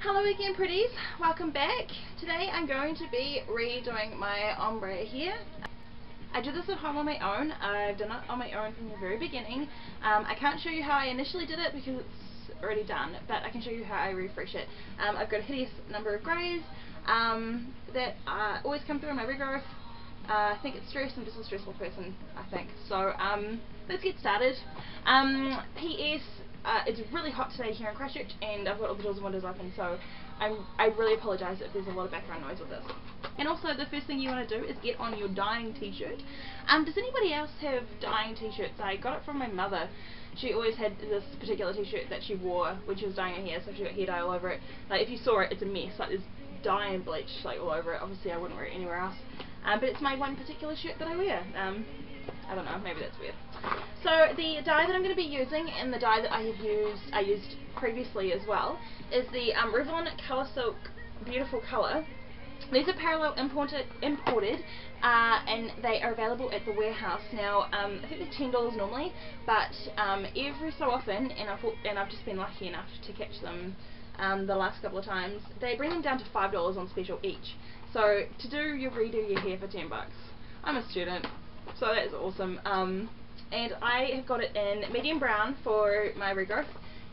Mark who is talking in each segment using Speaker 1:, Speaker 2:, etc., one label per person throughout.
Speaker 1: Hello again, pretties. Welcome back. Today I'm going to be redoing my ombre here. I did this at home on my own. I've done it on my own from the very beginning. I can't show you how I initially did it because it's already done, but I can show you how I refresh it. I've got a hideous number of greys that always come through in my regrowth. I think it's stress. I'm just a stressful person, I think. So let's get started. P.S. It's really hot today here in Christchurch, and I've got all the doors and windows open, so I really apologise if there's a lot of background noise with this. And also, the first thing you want to do is get on your dyeing t-shirt. Does anybody else have dyeing t-shirts? I got it from my mother. She always had this particular t-shirt that she wore when she was dyeing her hair, so she got hair dye all over it. Like, if you saw it, it's a mess. Like, there's dye and bleach like all over it. Obviously, I wouldn't wear it anywhere else. But it's my one particular shirt that I wear. I don't know, maybe that's weird. So the dye that I'm going to be using, and the dye that I used previously as well, is the Revlon Colorsilk Beautiful Colour. These are parallel imported, and they are available at the warehouse. Now, I think they're $10 normally, but every so often, and I've just been lucky enough to catch them the last couple of times, they bring them down to $5 on special each. So to redo your hair for $10. I'm a student, so that is awesome. And I have got it in medium brown for my regrowth,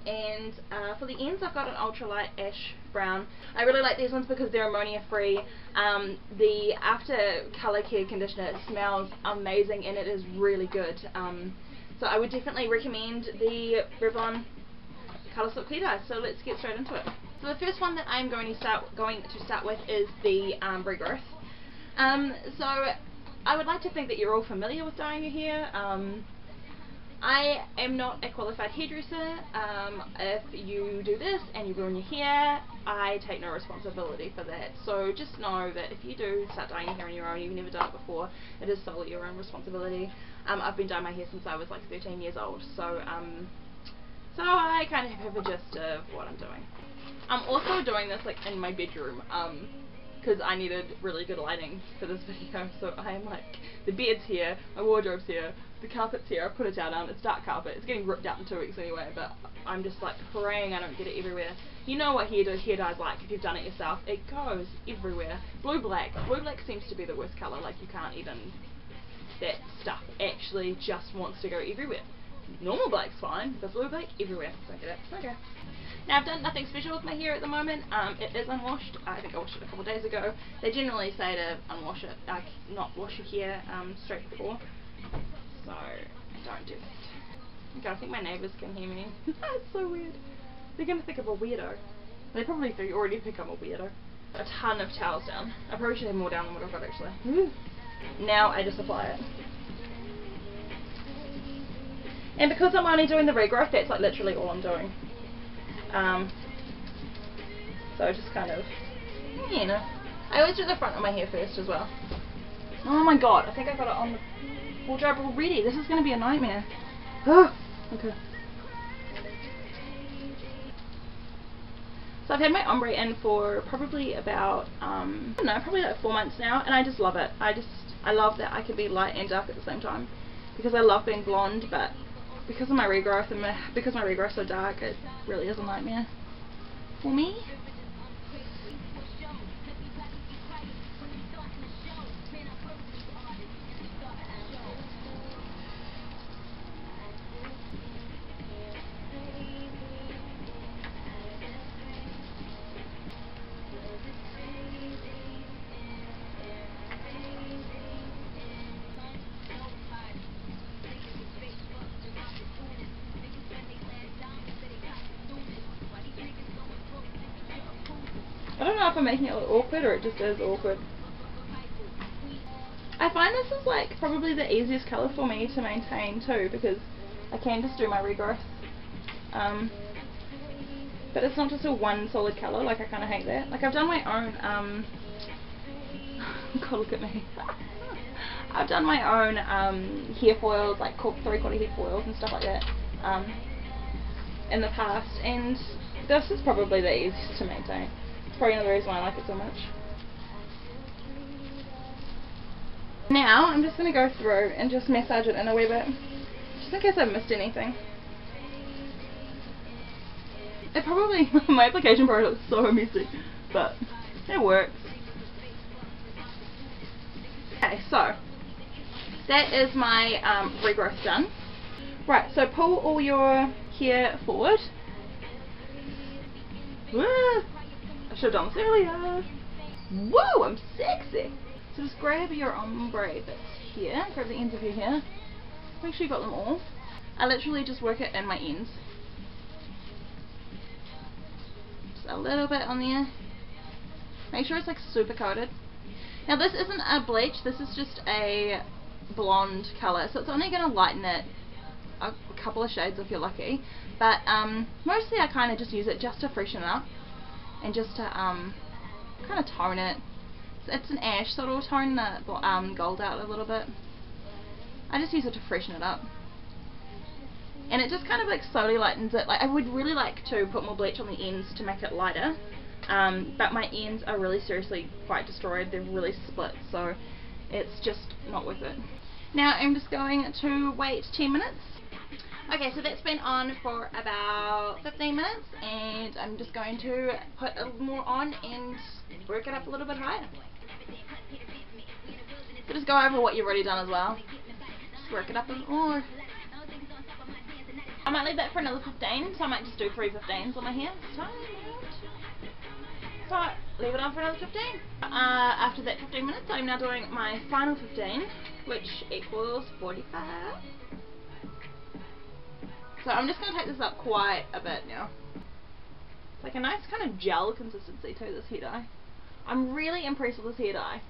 Speaker 1: and for the ends I've got an ultralight ash brown. I really like these ones because they're ammonia free. The after colour care conditioner smells amazing, and it is really good. So I would definitely recommend the Revlon Colorsilk clear dye. So let's get straight into it. So the first one that I'm going to start with is the regrowth. So I would like to think that you're all familiar with dyeing your hair. I am not a qualified hairdresser. If you do this and you ruin your hair, I take no responsibility for that. So just know that if you do start dyeing your hair on your own, you've never done it before, it is solely your own responsibility. I've been dyeing my hair since I was like 13 years old, so I kind of have a gist of what I'm doing. I'm also doing this like in my bedroom, because I needed really good lighting for this video. So I am like, the bed's here, my wardrobe's here, the carpet's here, I put it down, it's dark carpet, it's getting ripped out in 2 weeks anyway, but I'm just like praying I don't get it everywhere. You know what hair dye's like if you've done it yourself, it goes everywhere. Blue black seems to be the worst colour, like you can't even, that stuff actually just wants to go everywhere. Normal black's fine, but blue black everywhere. Don't get it. Okay. Now I've done nothing special with my hair at the moment. It is unwashed. I think I washed it a couple of days ago. They generally say to unwash it, not wash your hair straight before. So I don't do that. Okay, I think my neighbours can hear me. It's so weird. They're gonna think I'm a weirdo. They probably already think I'm a weirdo. A ton of towels down. I probably should have more down than what I've got actually. Now I just apply it. And because I'm only doing the regrowth, that's like literally all I'm doing. So just kind of, you know, I always do the front of my hair first as well. Oh my god, I think I got it on the wardrobe already. This is going to be a nightmare. Okay. So I've had my ombre in for probably about, I don't know, probably like 4 months now, and I just love it. I love that I can be light and dark at the same time, because I love being blonde, but because of my regrowth and because my regrowth's so dark, it really is a nightmare for me. I don't know if I'm making it look awkward or it just is awkward. I find this is like probably the easiest colour for me to maintain too, because I can just do my regrowth. But it's not just a one solid colour, like I kind of hate that. Like I've done my own, God look at me. I've done my own hair foils, like 3/4 hair foils and stuff like that in the past, and this is probably the easiest to maintain. Probably another reason why I like it so much. Now I'm just going to go through and just massage it in a wee bit, just in case I've missed anything. It probably, my application probably looks so messy, but it works. Okay, so that is my regrowth done. Right, so pull all your hair forward. Woo! I should have done this earlier. Woo! I'm sexy! So just grab your ombre bits here, grab the ends of your hair. Make sure you got them all. I literally just work it in my ends. Just a little bit on there. Make sure it's like super coated. Now this isn't a bleach, this is just a blonde colour, so it's only going to lighten it a couple of shades if you're lucky. But mostly I kind of just use it just to freshen it up and just to kind of tone it. It's an ash, so it'll tone the gold out a little bit. I just use it to freshen it up. And it just kind of like slowly lightens it. Like I would really like to put more bleach on the ends to make it lighter. But my ends are really seriously quite destroyed. They're really split, so it's just not worth it. Now I'm just going to wait 10 minutes. Okay, so that's been on for about 15 minutes, and I'm just going to put a little more on and work it up a little bit higher. So just go over what you've already done as well. Just work it up a bit more. I might leave that for another 15, so I might just do 3 15s on my hair. So leave it on for another 15. After that 15 minutes, I'm now doing my final 15, which equals 45. So I'm just going to take this up quite a bit now. It's like a nice kind of gel consistency to this hair dye. I'm really impressed with this hair dye.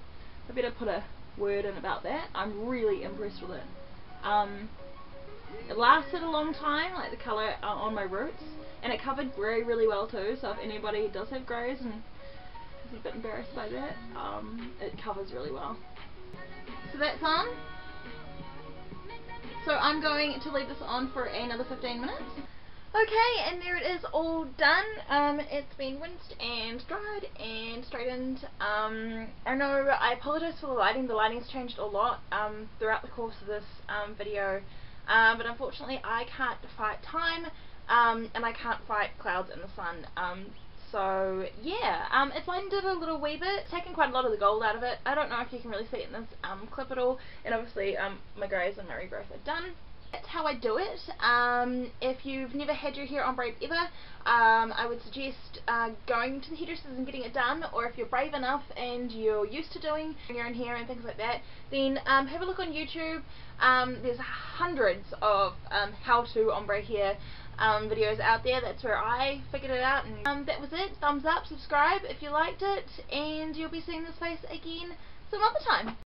Speaker 1: I better put a word in about that. I'm really impressed with it. It lasted a long time, like the colour on my roots, and it covered grey really well too, so if anybody does have greys and is a bit embarrassed by that, it covers really well. So that's on. So I'm going to leave this on for another 15 minutes. Okay, and there it is, all done. It's been rinsed and dried and straightened. I know, I apologise for the lighting. The lighting's changed a lot throughout the course of this video. But unfortunately I can't fight time, and I can't fight clouds in the sun. So yeah, it's lightened it a little wee bit, taken quite a lot of the gold out of it. I don't know if you can really see it in this clip at all, and obviously my greys and my regrowth are done. That's how I do it. If you've never had your hair ombre ever, I would suggest going to the hairdressers and getting it done, or if you're brave enough and you're used to doing your own hair and things like that, then have a look on YouTube. There's hundreds of how-to ombre hair videos out there. That's where I figured it out, and that was it. Thumbs up, subscribe if you liked it, and you'll be seeing this face again some other time.